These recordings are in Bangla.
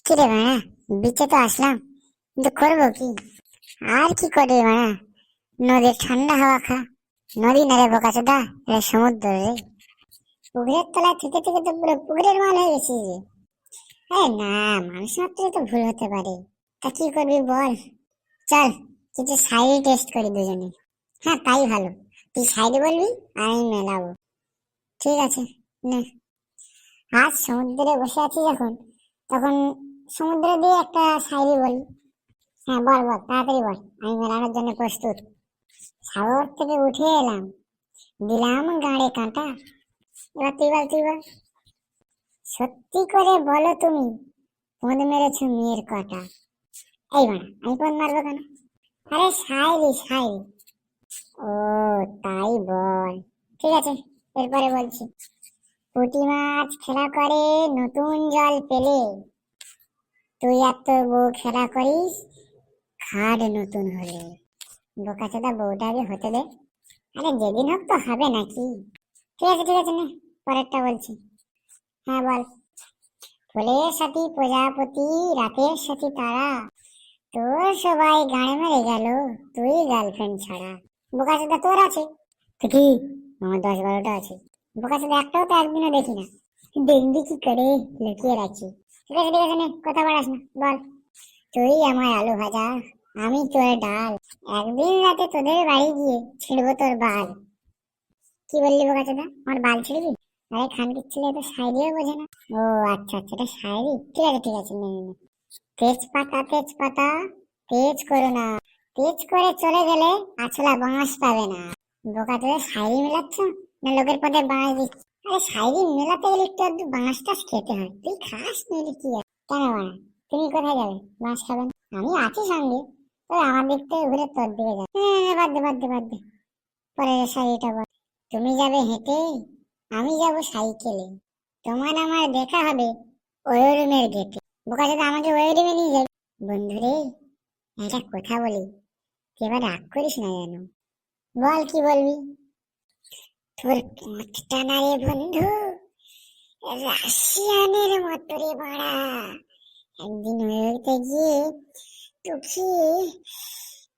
কি রে মারা, বিচে তো আসলাম, কিন্তু করবো কি? আর কি করবি মারা? নদীর ঠান্ডা হাওয়া খা। নদী না রে বোকাচোদা, এটা সমুদ্র রে। পুকুরের তলায় থেকে থেকে তো পুরো পুকুরের মাল হয়ে গেছিস রে। আরে না, মানুষ মাত্রই তো ভুল হতে পারে। তা কি করবি বল? চল, কিছু সাইড টেস্ট করি দুজনে। হ্যাঁ, তাই ভালো। তুই সাইড বলবি, আর আমি মেলাবো। ঠিক আছে, নে। আজ সমুদ্রে বসে আছি যখন, তখন সমুদ্র দিয়ে একটা সাইরি বলি। হ্যাঁ বল বল, তাড়াতাড়ি বল, আমি মেলানোর জন্য প্রস্তুত। সাগর থেকে উঠে এলাম, দিলাম গাড়ে কাঁটা। এবার তুই বল, তুই বল। সত্যি করে বলো তুমি, পোঁদ মেরেছো মেয়ের কটা? এই মানা, আমি পোঁদ মারবো কেন? আরে শায়রি শায়রি। ও, তাই বল। ঠিক আছে, এরপরে বলছি। পুঁটি মাছ খেলা করে নতুন জল পেলে, তুই আর তোর বউ খেলা করিস খাট নতুন হলে। বোকাচোদা, বউটা আগে হতে দে। আরে যেদিন হোক তো হবে নাকি? ঠিক আছে ঠিক আছে, নে পরেরটা বলছি। হ্যাঁ বল। ফুলের সাথী প্রজাপতি, রাতের সাথী তারা, তোর সবাই গাড়ে মেরে গেল, তুই গার্লফ্রেন্ড ছাড়া। বোকাচোদা, তোর আছে তো কি? আমার 10-12টা আছে। বোকাচোদা, একটাও তো একদিনও দেখি না। দেখবি কি করে, লুকিয়ে রাখি। ঠিক আছে ঠিক আছে, নে কথা বাড়াস না, বল। তুই আমার আলু ভাজা, আমি তোর ডাল, একদিন রাতে তোদের বাড়ি গিয়ে ছিড়বো তোর বাল। কি বললি বোকাচোদা, আমার বাল ছিড়বি? আরে খানকির ছেলে তো শায়রিও বোঝে না। ও আচ্ছা আচ্ছা, এটা শায়রি। ঠিক আছে ঠিক আছে, নে নে নে। তেজপাতা তেজপাতা, তেজ করো না, তেজ করে চলে গেলে আছলা বাঁশ পাবে না। বোকাচোদা, শায়রি মেলাচ্ছ না লোকের পদে বাঁশ দিচ্ছ? আরে শায়রি মেলাতে গেলে একটু আধটু বাঁশ টাশ খেতে হয়, তুই খাস নইলে কি আর? কেন বাড়া, তুমি কোথায় যাবে বাঁশ খাবেন? আমি আছি সঙ্গে, তবে আমার দিক থেকে ঘুরে তোর দিকে যাবে। হ্যাঁ, বাদ দে বাদ দে বাদ দে। পরের শাড়িটা বল। তুমি যাবে হেঁটে, আমি যাব সাইকেলে, তোমার আমার দেখা হবে ওই রুমের গেটে। বোকাচোদা, আমাকে ওই রুমে নিয়ে যাবে? বন্ধুরে, একটা কথা বলি, তুই এবার রাগ করিস না যেন। বল, কি বলবি? তোর পথটা না রে বন্ধু, রাশিয়ানের মতো রে বাড়া। একদিন হইতে গিয়ে তোকে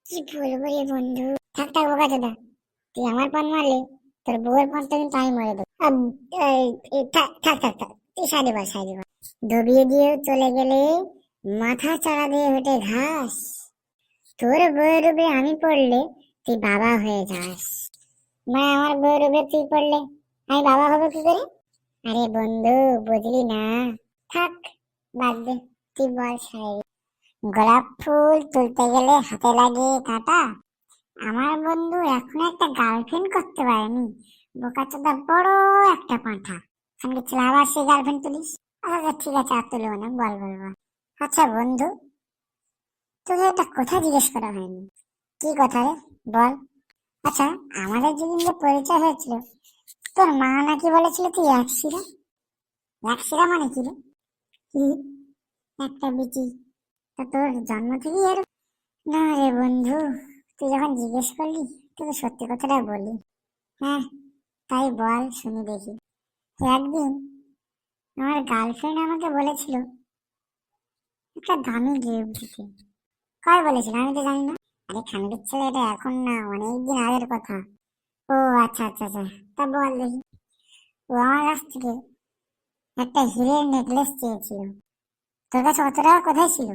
কি বলবো রে বন্ধু। থাক থাক বোকাচোদা, তুই আমার পান মারলে তোর বউয়ের পানটা কিন্তু আমি মারে দেবো। থাক থাক থাক থাক, তুই সাইডে বল সাইডে বল। ডুবিয়ে দিয়েও চলে গেলে মাথা চারা দিয়ে ওঠে ঘাস, তোর বউয়ের উপরে আমি পড়লে তুই বাবা হয়ে যাস। মা, আমার বউয়ের উপরে তুই পড়লে আমি বাবা হবো কি করে? আরে বন্ধু, বুঝলি না? থাক, বাদ দে, তুই বল শায়রি। গোলাপ ফুল তুলতে গেলে হাতে লাগে কাঁটা, আমার বন্ধু এখনো একটা গার্লফ্রেন্ড করতে পারেনি, বোকাচোদা বড় একটা পাঁঠা। আমি ছিল আবার সেই গার্লফ্রেন্ড তুলিস? আচ্ছা ঠিক আছে, আর তুলবো না, বল বল বল। আচ্ছা বন্ধু, তোকে একটা কথা জিজ্ঞেস করা হয়নি। কি কথা রে, বল। আচ্ছা, আমাদের যেদিন যে পরিচয় হয়েছিল, তোর মা নাকি বলেছিল তুই একশিরা। একশিরা মানে কি রে? কি? একটা বিচি? তা তোর জন্ম থেকেই এর? না রে বন্ধু, তুই যখন জিজ্ঞেস করলি তোকে সত্যি কথাটা বলি। হ্যাঁ, তাই বল শুনি দেখি। একদিন আমার গার্লফ্রেন্ড আমাকে বলেছিল একটা দামি গিফট দিতে। কয় বলেছিল আমি তো জানি না। আরে খানকির ছেলে, এটা এখন না, অনেকদিন আগের কথা। ও আচ্ছা আচ্ছা আচ্ছা, তা বল দেখি। ও আমার কাছ থেকে একটা হীরের নেকলেস চেয়েছিল। তোর কাছে অত টাকা কোথায় ছিল?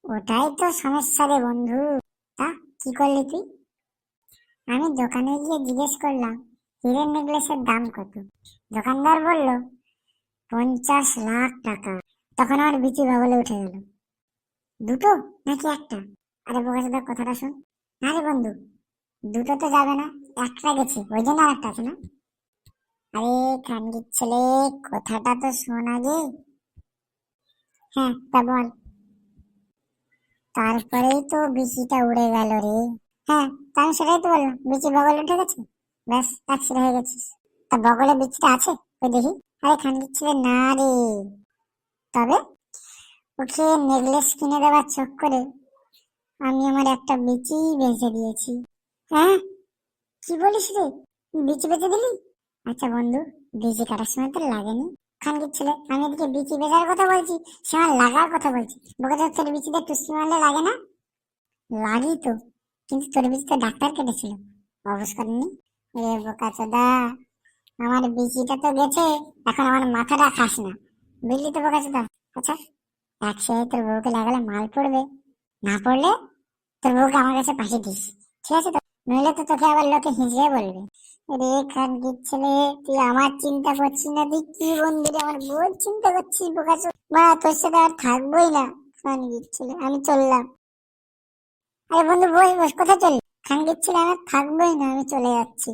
ওটাই তো সমস্যা রে বন্ধু। তা কি করলি তুই? আমি দোকানে গিয়ে জিজ্ঞেস করলাম হীরের নেকলেসের দাম কত। দোকানদার বলল 50 লাখ টাকা। তখন আমার বিচি বাবলে উঠে গেল। দুটো নাকি একটা? আরে বোকাচোদা, কথাটা শোন। আরে বন্ধু, দুটো তো যাবে না, একটা গেছে, ওই জন্য আর একটা আছে না। আরে খানকির ছেলে, কথাটা তো শোন আগে। হ্যাঁ, তা বল। তারপরেই তো বিচিটা উড়ে গেল রে। হ্যাঁ, তা আমি সেটাই তো বললাম, বিচি বগলে উঠে গেছে, ব্যাস একসাথে হয়ে গেছিস। তা বগলে বিচিটা আছে, ওই দেখি। আরে খানকির ছেলে, না রে। তবে ওকে নেকলেস কিনে দেওয়ার চক্করে আমি আমার একটা বিচি বেঁচে দিয়েছি। হ্যাঁ, কি বলিস রে, বিচি বেঁচে দিলি? আচ্ছা বন্ধু, বিচি কাটার সময় তো লাগেনি? খানকির ছেলে। আমি এদিকে বিচি বেচার কথা বলছি, সে আমার লাগার কথা বলছি। বোকা তোর বিচিতে টুসকি মারলে লাগে না? লাগি তো, কিন্তু তোর বিচিতে ডাক্তার কেটেছিল, অবশ করেনি। এ বোকা চোদা, আমার বিচিটা তো গেছে, এখন আমার মাথাটা খাস না, বুঝলি তো বোকা চোদা। আচ্ছা, একসাথে তোর বউকে লাগালে মাল পড়বে, না পড়লে তোর বউকে আমার কাছে পাঠিয়ে দিস, ঠিক আছে তো? নইলে তো তোকে আবার লোকে হিঁচড়ে বলবে, রে খানকির ছেলে, তুই আমার চিন্তা করছিস না, তুই কি বন্ধু রে, আমার বউর চিন্তা করছিস বোকাচো। বা তোর সাথে আর থাকবোই না খানকির ছেলে, আমি চললাম। আরে বন্ধু বস বস, কোথায় চললি? খানকির ছেলে, আমি আর থাকবোই না, আমি চলে যাচ্ছি।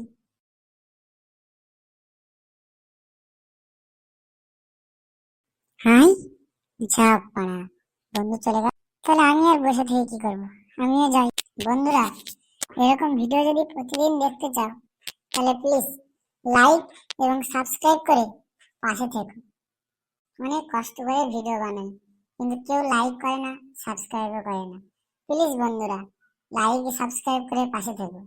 হাই, যা পাড়া, বন্ধু চলে গেল, তাহলে আমি আর বসে থেকে কি করবো, আমিও যাই। বন্ধুরা, এরকম ভিডিও যদি প্রতিদিন দেখতে চাও, তাহলে প্লিজ লাইক এবং সাবস্ক্রাইব করে পাশে থেকো। অনেক কষ্ট করে ভিডিও বানাই, কিন্তু কেউ লাইক করে না, সাবস্ক্রাইবও করে না। প্লিজ বন্ধুরা, লাইক সাবস্ক্রাইব করে পাশে থেকো।